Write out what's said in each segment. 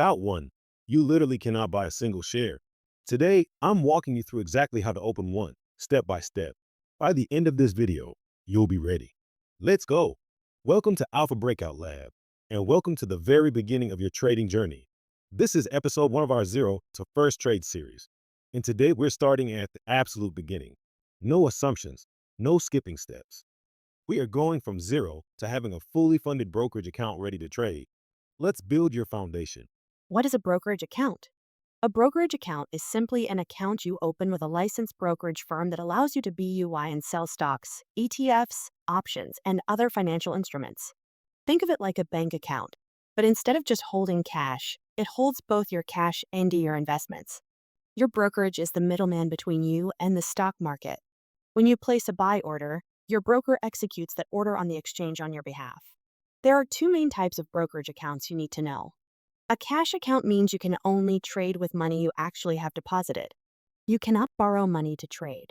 Without one, you literally cannot buy a single share. Today, I'm walking you through exactly how to open one, step by step. By the end of this video, you'll be ready. Let's go. Welcome to Alpha Breakout Lab, and welcome to the very beginning of your trading journey. This is episode 1 of our Zero to First Trade series. And today we're starting at the absolute beginning. No assumptions, no skipping steps. We are going from zero to having a fully funded brokerage account ready to trade. Let's build your foundation. What is a brokerage account? A brokerage account is simply an account you open with a licensed brokerage firm that allows you to buy and sell stocks, ETFs, options, and other financial instruments. Think of it like a bank account, but instead of just holding cash, it holds both your cash and your investments. Your brokerage is the middleman between you and the stock market. When you place a buy order, your broker executes that order on the exchange on your behalf. There are two main types of brokerage accounts you need to know. A cash account means you can only trade with money you actually have deposited. You cannot borrow money to trade.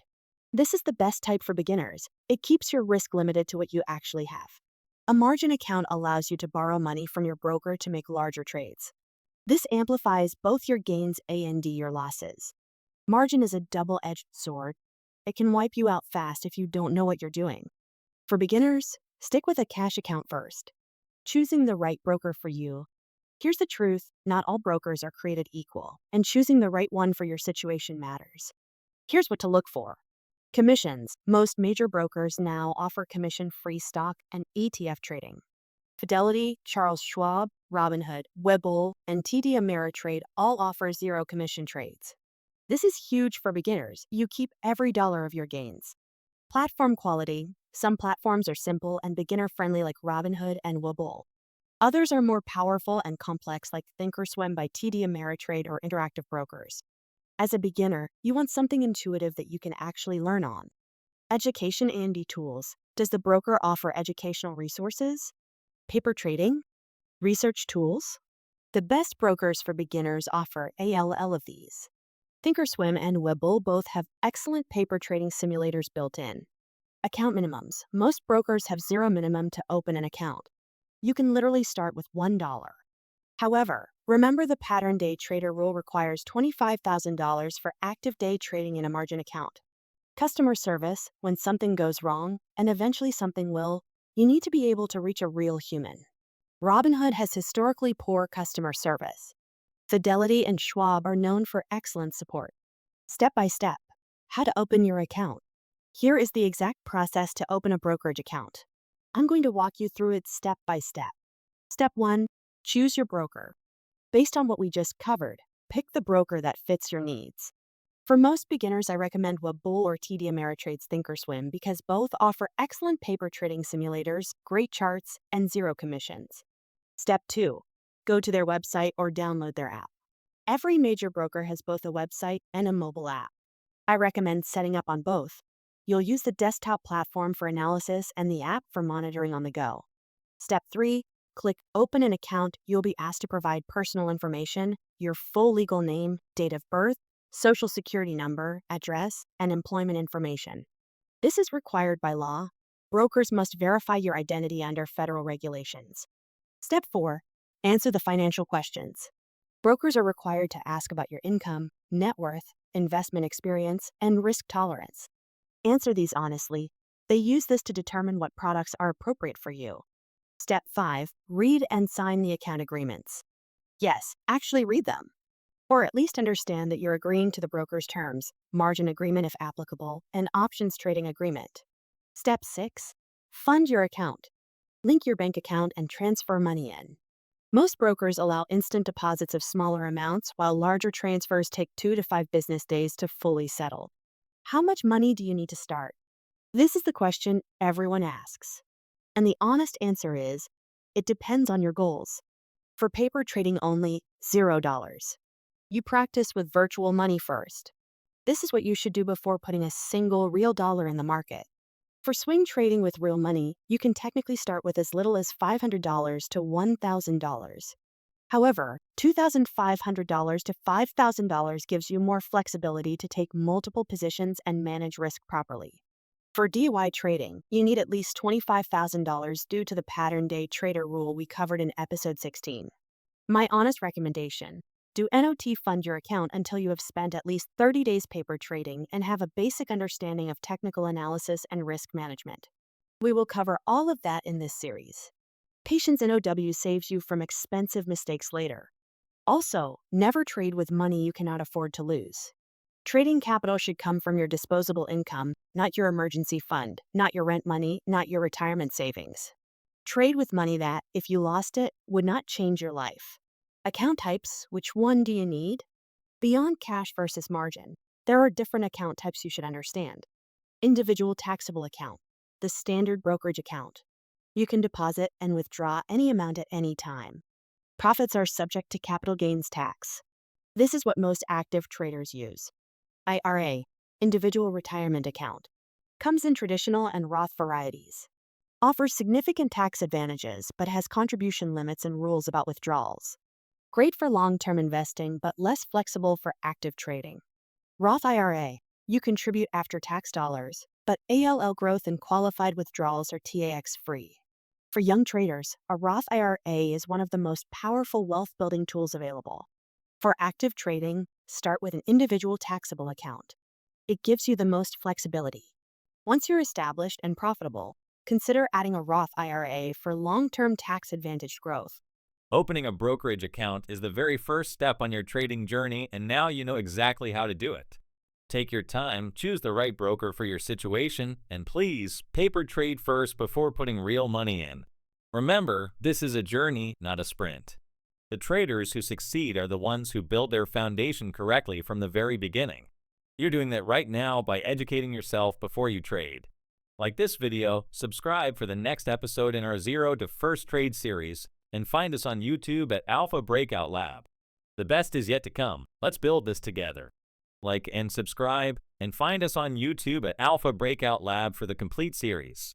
This is the best type for beginners. It keeps your risk limited to what you actually have. A margin account allows you to borrow money from your broker to make larger trades. This amplifies both your gains and your losses. Margin is a double-edged sword. It can wipe you out fast if you don't know what you're doing. For beginners, stick with a cash account first. Choosing the right broker for you. Here's the truth, not all brokers are created equal, and choosing the right one for your situation matters. Here's what to look for. Commissions. Most major brokers now offer commission-free stock and ETF trading. Fidelity, Charles Schwab, Robinhood, Webull, and TD Ameritrade all offer zero commission trades. This is huge for beginners. You keep every dollar of your gains. Platform quality. Some platforms are simple and beginner-friendly like Robinhood and Webull. Others are more powerful and complex like Thinkorswim by TD Ameritrade or Interactive Brokers. As a beginner, you want something intuitive that you can actually learn on. Education and tools. Does the broker offer educational resources? Paper trading? Research tools? The best brokers for beginners offer all of these. Thinkorswim and Webull both have excellent paper trading simulators built in. Account minimums. Most brokers have zero minimum to open an account. You can literally start with $1. However, remember the pattern day trader rule requires $25,000 for active day trading in a margin account. Customer service, when something goes wrong, and eventually something will, you need to be able to reach a real human. Robinhood has historically poor customer service. Fidelity and Schwab are known for excellent support. Step by step, how to open your account. Here is the exact process to open a brokerage account. I'm going to walk you through it step by step. Step 1. Choose your broker. Based on what we just covered, pick the broker that fits your needs. For most beginners, I recommend Webull or TD Ameritrade's Thinkorswim because both offer excellent paper trading simulators, great charts, and zero commissions. Step 2. Go to their website or download their app. Every major broker has both a website and a mobile app. I recommend setting up on both. You'll use the desktop platform for analysis and the app for monitoring on the go. Step 3. Click Open an account. You'll be asked to provide personal information, your full legal name, date of birth, social security number, address, and employment information. This is required by law. Brokers must verify your identity under federal regulations. Step 4. Answer the financial questions. Brokers are required to ask about your income, net worth, investment experience, and risk tolerance. Answer these honestly. They use this to determine what products are appropriate for you. Step 5. Read and sign the account agreements. Yes, actually read them. Or at least understand that you're agreeing to the broker's terms, margin agreement if applicable, and options trading agreement. Step 6. Fund your account. Link your bank account and transfer money in. Most brokers allow instant deposits of smaller amounts, while larger transfers take 2 to 5 business days to fully settle. How much money do you need to start? This is the question everyone asks. And the honest answer is, it depends on your goals. For paper trading only, $0. You practice with virtual money first. This is what you should do before putting a single real dollar in the market. For swing trading with real money, you can technically start with as little as $500 to $1,000. However, $2,500 to $5,000 gives you more flexibility to take multiple positions and manage risk properly. For DIY trading, you need at least $25,000 due to the pattern day trader rule we covered in episode 16. My honest recommendation: do NOT fund your account until you have spent at least 30 days paper trading and have a basic understanding of technical analysis and risk management. We will cover all of that in this series. Patience NOW saves you from expensive mistakes later. Also, never trade with money you cannot afford to lose. Trading capital should come from your disposable income, not your emergency fund, not your rent money, not your retirement savings. Trade with money that, if you lost it, would not change your life. Account types: which one do you need? Beyond cash versus margin, there are different account types you should understand. Individual taxable account, the standard brokerage account. You can deposit and withdraw any amount at any time. Profits are subject to capital gains tax. This is what most active traders use. IRA, individual retirement account, comes in traditional and Roth varieties. Offers significant tax advantages but has contribution limits and rules about withdrawals. Great for long-term investing but less flexible for active trading. Roth IRA, you contribute after tax dollars, but ALL growth and qualified withdrawals are tax-free. For young traders, a Roth IRA is one of the most powerful wealth-building tools available. For active trading, start with an individual taxable account. It gives you the most flexibility. Once you're established and profitable, consider adding a Roth IRA for long-term tax-advantaged growth. Opening a brokerage account is the very first step on your trading journey, and now you know exactly how to do it. Take your time, choose the right broker for your situation, and please, paper trade first before putting real money in. Remember, this is a journey, not a sprint. The traders who succeed are the ones who build their foundation correctly from the very beginning. You're doing that right now by educating yourself before you trade. Like this video, subscribe for the next episode in our Zero to First Trade series, and find us on YouTube at Alpha Breakout Lab. The best is yet to come. Let's build this together. Like and subscribe, and find us on YouTube at Alpha Breakout Lab for the complete series.